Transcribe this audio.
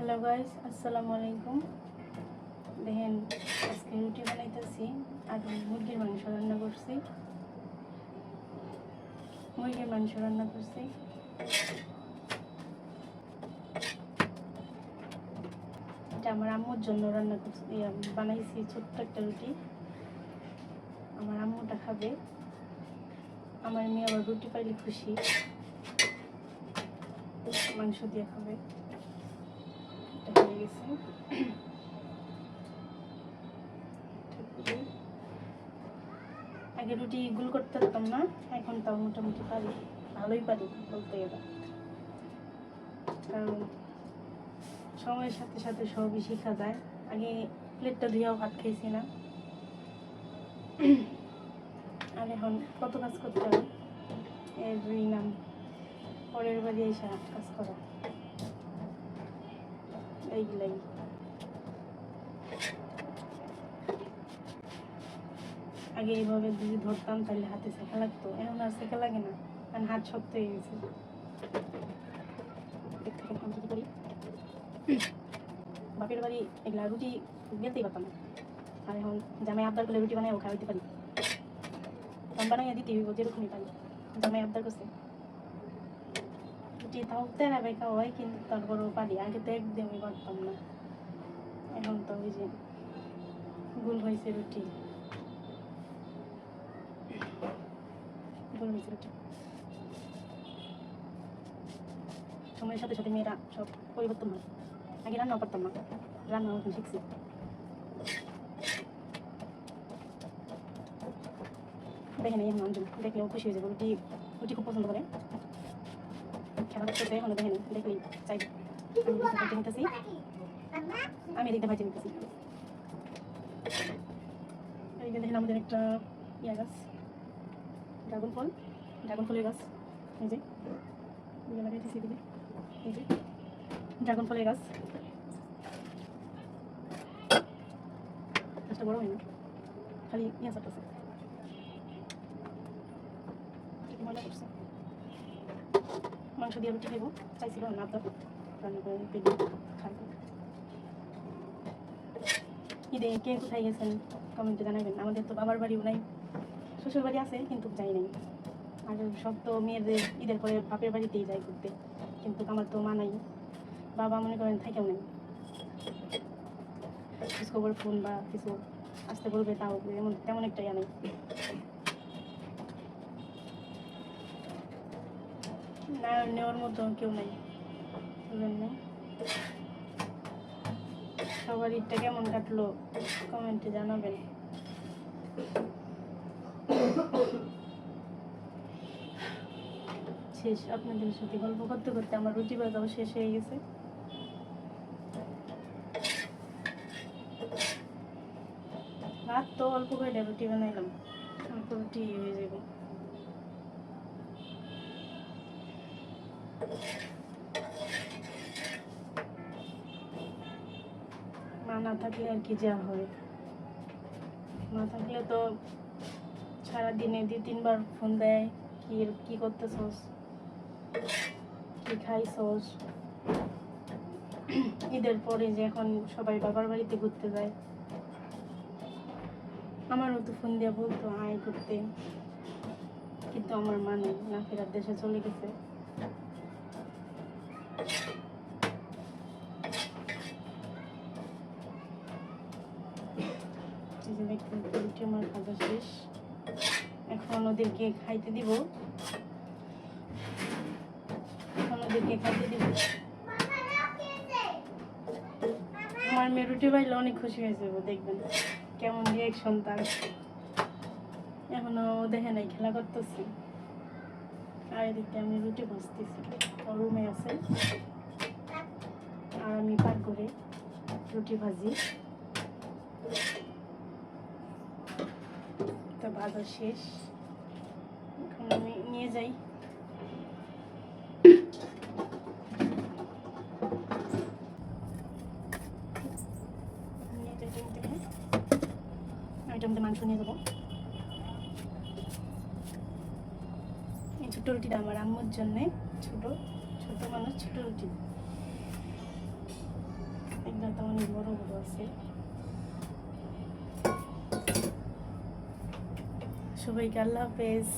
Hello guys, আসসালামু আলাইকুম। দেখেন, আজকে রুটি বানাইতেছি আর মুরগির মাংস রান্না করছি। এটা আমার আম্মুর জন্য রান্না করছি, বানাইছি ছোট্ট একটা রুটি। আমার আম্মুটা খাবে, আমার মেয়ে আবার রুটি পাইলে খুশি, মাংস দিয়ে খাবে। এটা হয়ে গেছে। আগে রুটি গুল করতে পারতাম না, এখন তাও মোটামুটি পারি, ভালোই পারি বলতে গেলে। কারণ সময়ের সাথে সাথে সবই শেখা যায়। আগে প্লেটটা ধুয়েও ভাত খাইছি না, আর এখন কত কাজ করতে হবে, এর নাম পরের বাড়ি এসে কাজ করা, এইগুলাই। আগে এইভাবে যদি ধরতাম তাহলে হাতে শেখা লাগতো, এখন আর শেখা লাগে না, কারণ হাত শক্ত হয়ে গেছে। বাপের বাড়ি এগুলা রুটি বেলতেই পারতাম না, আর এখন জামাই আবদার করলে রুটি বানাইও খাওয়াইতে পারি। আমি বানাইয়া দিতে হইব যেরকমই পারি, জামাই আবদার করছে। রুটি তাও তেরা বেঁকা হয়, কিন্তু তারপরেও পারি। আগে তো একদমই পারতাম না, এখন তো ওই যে গোল হয়েছে রুটি, গোল হয়েছে রুটি। সময়ের সাথে সাথে মেয়েরা সব পরিবর্তন হয়। আগে রান্নাও পারতাম না, রান্নাও এখন শিখছি। দেখেন এই অঞ্জন দেখলেও খুশি হয়ে যাবে, রুটি রুটি খুব পছন্দ করে, খেলা করতে এখন দেখেন দেখলেই চাই। আমি এদিকটা ভাজে নিতেছি। এই যে দেখেন আমাদের একটা গাছ, ড্রাগন ফলের গাছ। এই যে লাগাইতেছি এদিকে, এই যে ড্রাগন ফলের গাছ। গাছটা বড় হয় না, খালি চাপতেছে, মজা করছে। মাংস দিয়ে রুটি খাইব চাইছিল না, তো রান্না করে পেলে খাইব। ঈদে কে কোথায় গেছেন কমেন্টে জানাবেন। আমাদের তো বাবার বাড়িও নাই, শ্বশুর বাড়ি আছে কিন্তু যাই নাই। আর সব তো মেয়েদের ঈদের পরে বাপের বাড়িতেই যায় ঘুরতে, কিন্তু আমার তো মা নাই, বাবা মনে করেন থাকেও নাই। খোঁজখবর ফোন বা কিছু আসতে বলবে, তাও তেমন একটা ইয়া নেই। না নেওয়ার মতো কেউ নাই, সবার ঈদটা কেমন কাটলো কমেন্টে জানাবেন। শেষ, আপনাদের সাথে গল্প করতে করতে আমার রুটি বাজাও শেষ হয়ে গেছে। ভাত তো অল্প করে রুটি বানাইলাম, অল্প রুটি হয়ে যাবে। মা না থাকলে আর কি যা হয়, মা থাকলে তো সারাদিনে 2-3 বার ফোন দেয়, কি করতেছস, কি খাইছস। ঈদের পরে যে এখন সবাই বাবার বাড়িতে ঘুরতে যায়, আমারও তো ফোন দিয়ে বলতো আয় ঘুরতে, কিন্তু আমার মা নেই, না ফেরার দেশে চলে গেছে। রুটি আমার খাওয়া শেষ, এখন ওদেরকে খাইতে দিব। আমার মেয়ে রুটি পাইলে অনেক খুশি হয়ে যাবো, দেখবেন কেমন রিয়াকশন তার। এখনো দেখে নাই, খেলা করতেছি, আর এদিকে আমি রুটি ভাজতেছি। ওর রুমে আছে আর আমি পাক করে রুটি ভাজি। তো ভাজা শেষ, এখন আমি নিয়ে যাই। মাংস নিয়ে যাবো। এই ছোট রুটিটা আমার আম্মুর জন্যে, ছোট মানুষ ছোট রুটি। আছে। সবাইকে আল্লাহ হাফেজ।